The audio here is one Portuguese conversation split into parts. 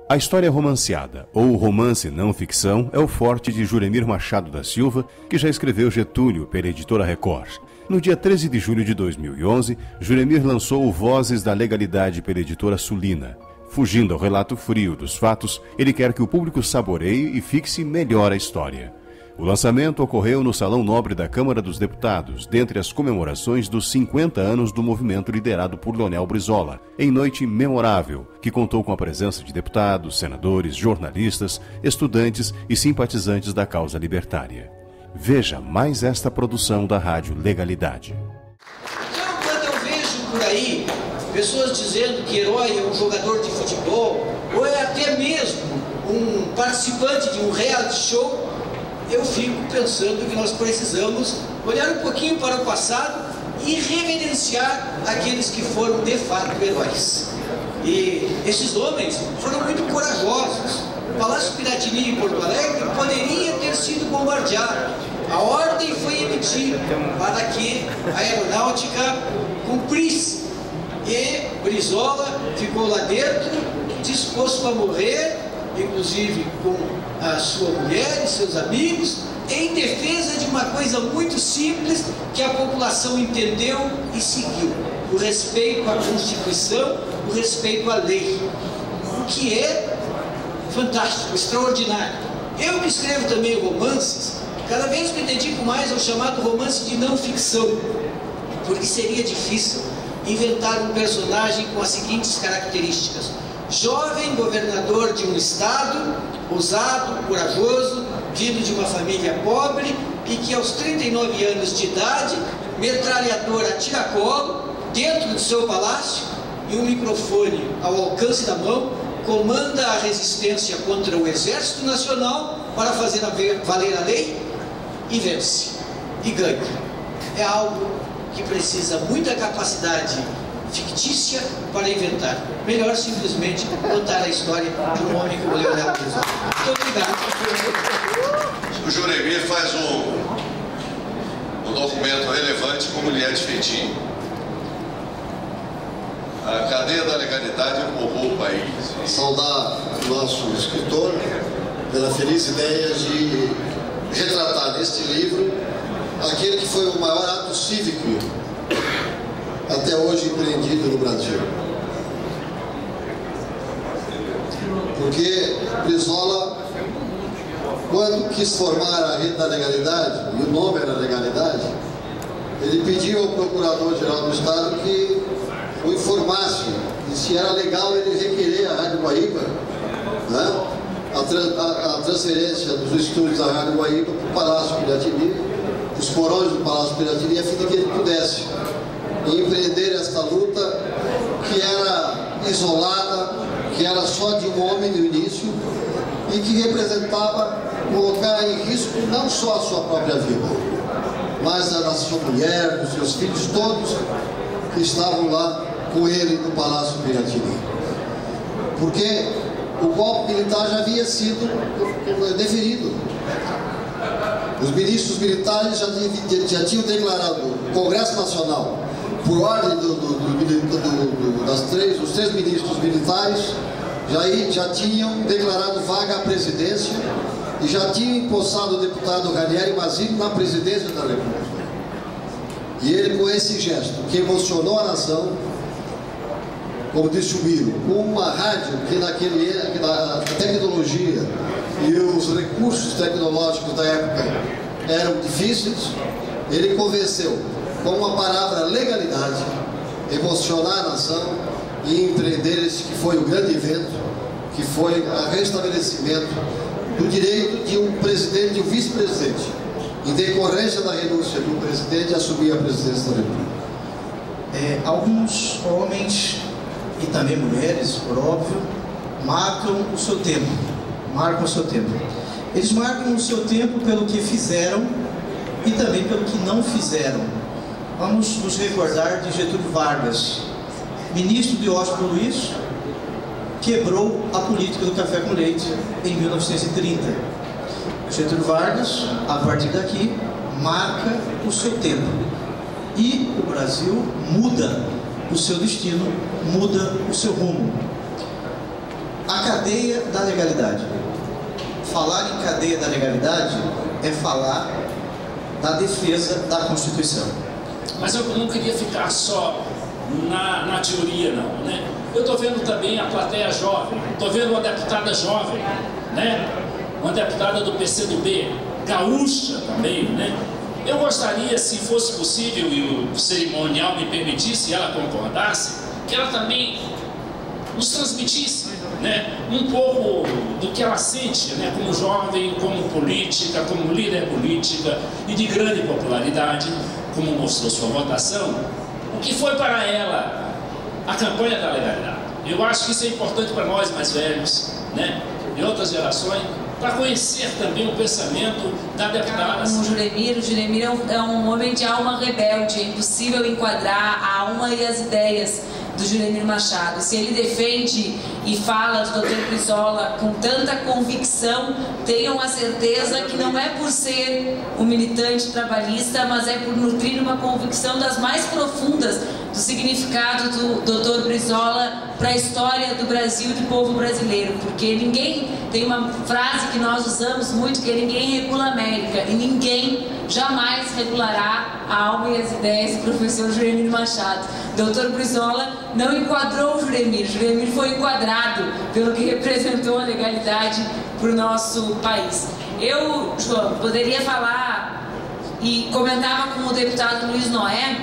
A história romanceada, ou romance não ficção, é o forte de Juremir Machado da Silva, que já escreveu Getúlio pela editora Record. No dia 13 de julho de 2011, Juremir lançou o Vozes da Legalidade pela editora Sulina. Fugindo ao relato frio dos fatos, ele quer que o público saboreie e fixe melhor a história. O lançamento ocorreu no Salão Nobre da Câmara dos Deputados, dentre as comemorações dos 50 anos do movimento liderado por Leonel Brizola, em noite memorável, que contou com a presença de deputados, senadores, jornalistas, estudantes e simpatizantes da causa libertária. Veja mais esta produção da Rádio Legalidade. Então, quando eu vejo por aí pessoas dizendo que herói é um jogador de futebol, ou é até mesmo um participante de um reality show, eu fico pensando que nós precisamos olhar um pouquinho para o passado e reverenciar aqueles que foram de fato heróis. E esses homens foram muito corajosos. O Palácio Piratini em Porto Alegre poderia ter sido bombardeado. A ordem foi emitida para que a aeronáutica cumprisse. E Brizola ficou lá dentro, disposto a morrer, inclusive com a sua mulher e seus amigos, em defesa de uma coisa muito simples que a população entendeu e seguiu: o respeito à Constituição, o respeito à lei, o que é fantástico, extraordinário. Eu que escrevo também romances, cada vez me dedico mais ao chamado romance de não ficção, porque seria difícil inventar um personagem com as seguintes características: jovem governador de um estado, ousado, corajoso, vindo de uma família pobre e que aos 39 anos de idade, metralhador a tiracolo, dentro do seu palácio e um microfone ao alcance da mão, comanda a resistência contra o Exército Nacional para fazer valer a lei e vence, e ganha. É algo que precisa muita capacidade fictícia para inventar. Melhor simplesmente contar a história de um homem como Leonel Brizola. Muito obrigado. O Juremir faz um documento relevante como lhe é de feitio. A cadeia da legalidade roubou o país. Saudar o nosso escritor pela feliz ideia de retratar neste livro aquele que foi o maior ato cívico até hoje empreendido no Brasil. Porque Brizola, quando quis formar a rede da legalidade, e o nome era legalidade, ele pediu ao Procurador-Geral do Estado que o informasse de se era legal ele requerer a Rádio Guaíba, né, a transferência dos estúdios da Rádio Guaíba para o Palácio Piratini, os porões do Palácio Piratini, a fim de que ele pudesse empreender esta luta que era isolada, que era só de um homem no início e que representava colocar em risco não só a sua própria vida, mas a da sua mulher, dos seus filhos, todos que estavam lá com ele no Palácio Piratini. Porque o golpe militar já havia sido deferido. Os ministros militares já tinham declarado, o Congresso Nacional, por ordem dos três ministros militares, já tinham declarado vaga à presidência e já tinham empossado o deputado Ranieri Mazzini na presidência da República. E ele, com esse gesto que emocionou a nação, como disse o Miro, com uma rádio que a tecnologia e os recursos tecnológicos da época eram difíceis, ele convenceu, com uma palavra legalidade, emocionar a nação e empreender esse que foi o grande evento, que foi o restabelecimento do direito de um presidente e um vice-presidente, em decorrência da renúncia do presidente, a assumir a presidência da República. Alguns homens e também mulheres, por óbvio, marcam o seu tempo. Eles marcam o seu tempo pelo que fizeram e também pelo que não fizeram. Vamos nos recordar de Getúlio Vargas, ministro de Washington Luiz, quebrou a política do café com leite em 1930. Getúlio Vargas, a partir daqui, marca o seu tempo. E o Brasil muda o seu destino, muda o seu rumo. A cadeia da legalidade. Falar em cadeia da legalidade é falar da defesa da Constituição. Mas eu não queria ficar só na teoria, não, né? Eu estou vendo também a plateia jovem, estou vendo uma deputada jovem, né? Uma deputada do PCdoB, gaúcha também, né? Eu gostaria, se fosse possível e o cerimonial me permitisse e ela concordasse, que ela também nos transmitisse, né, um pouco do que ela sente, né, como jovem, como política, como líder política e de grande popularidade, como mostrou sua votação, o que foi para ela a campanha da legalidade. Eu acho que isso é importante para nós mais velhos, né, e outras gerações, para conhecer também o pensamento da deputada. O Juremir é um homem de alma rebelde, é impossível enquadrar a alma e as ideias do Juremir Machado. Se ele defende e fala do Dr. Brizola com tanta convicção, tenham a certeza que não é por ser um militante trabalhista, mas é por nutrir uma convicção das mais profundas do significado do Dr. Brizola para a história do Brasil e do povo brasileiro, porque ninguém, tem uma frase que nós usamos muito, que é: ninguém regula a América, e ninguém jamais regulará a alma e as ideias do professor Juremir Machado. Dr. Brizola não enquadrou o Juremir foi enquadrado pelo que representou a legalidade para o nosso país. Eu, João, poderia falar e comentava com o deputado Luiz Noé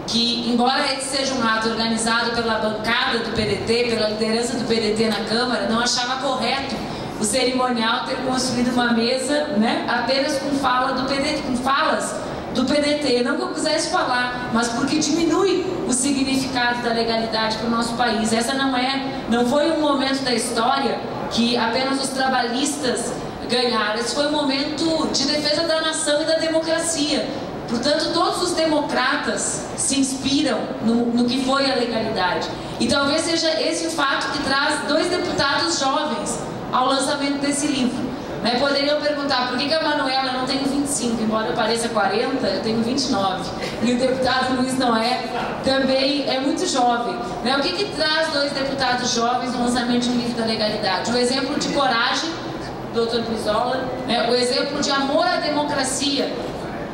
que, embora esse seja um ato organizado pela bancada do PDT, pela liderança do PDT na Câmara, não achava correto o cerimonial ter construído uma mesa, né, apenas com falas do PDT. Não que eu quisesse falar, mas porque diminui o significado da legalidade para o nosso país. Essa não foi um momento da história que apenas os trabalhistas ganharam. Esse foi um momento de defesa da nação e da democracia. Portanto, todos os democratas se inspiram no que foi a legalidade. E talvez seja esse o fato que traz 2 deputados jovens ao lançamento desse livro. Né? Poderiam perguntar por que a Manuela não tem 25, embora eu pareça 40, eu tenho 29. E o deputado Luiz Noé também é muito jovem. Né? O que traz 2 deputados jovens no lançamento de um livro da legalidade? O exemplo de coragem do Dr. Brizola, né? O exemplo de amor à democracia.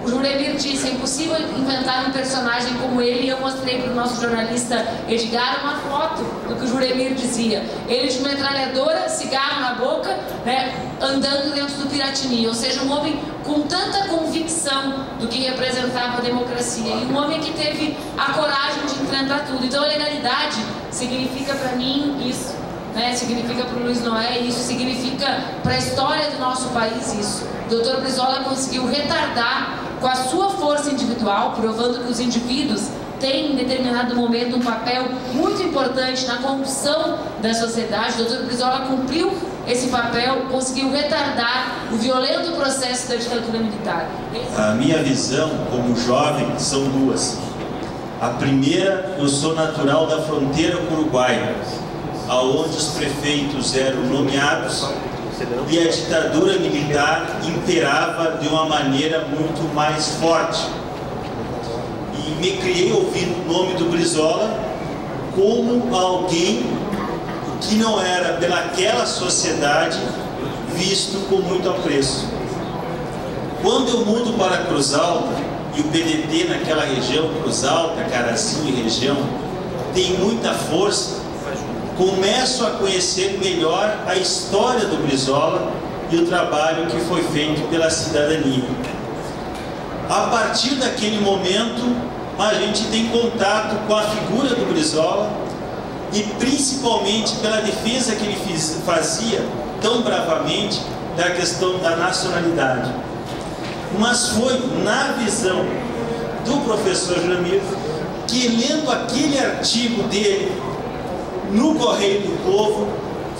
O Juremir disse: é impossível inventar um personagem como ele, e eu mostrei para o nosso jornalista Edgar uma foto do que o Juremir dizia. Ele de metralhadora, cigarro na boca, né, andando dentro do Piratini. Ou seja, um homem com tanta convicção do que representava a democracia, e um homem que teve a coragem de enfrentar tudo. Então a legalidade significa para mim isso, né? Significa para o Luiz Noé isso, significa para a história do nosso país isso. O Dr. Brizola conseguiu retardar com a sua força individual, provando que os indivíduos têm em determinado momento um papel muito importante na condução da sociedade. O Dr. Brizola cumpriu esse papel, conseguiu retardar o violento processo da ditadura militar. A minha visão como jovem são 2. A primeira, eu sou natural da fronteira com o Uruguai, aonde os prefeitos eram nomeados e a ditadura militar imperava de uma maneira muito mais forte. E me criei ouvindo o nome do Brizola como alguém que não era pelaquela sociedade visto com muito apreço. Quando eu mudo para Cruz Alta, e o PDT naquela região, Cruz Alta, Carazinho e região, tem muita força, começo a conhecer melhor a história do Brizola e o trabalho que foi feito pela cidadania. A partir daquele momento, a gente tem contato com a figura do Brizola e principalmente pela defesa que ele fazia tão bravamente da questão da nacionalidade. Mas foi na visão do professor Juremir que, lendo aquele artigo dele no Correio do Povo,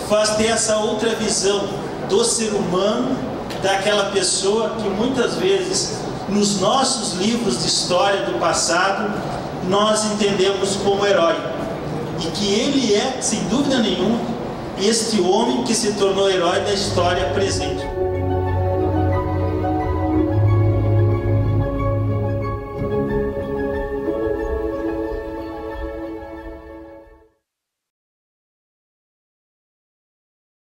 faz ter essa outra visão do ser humano, daquela pessoa que muitas vezes nos nossos livros de história do passado nós entendemos como herói, e que ele é, sem dúvida nenhuma, este homem que se tornou herói da história presente.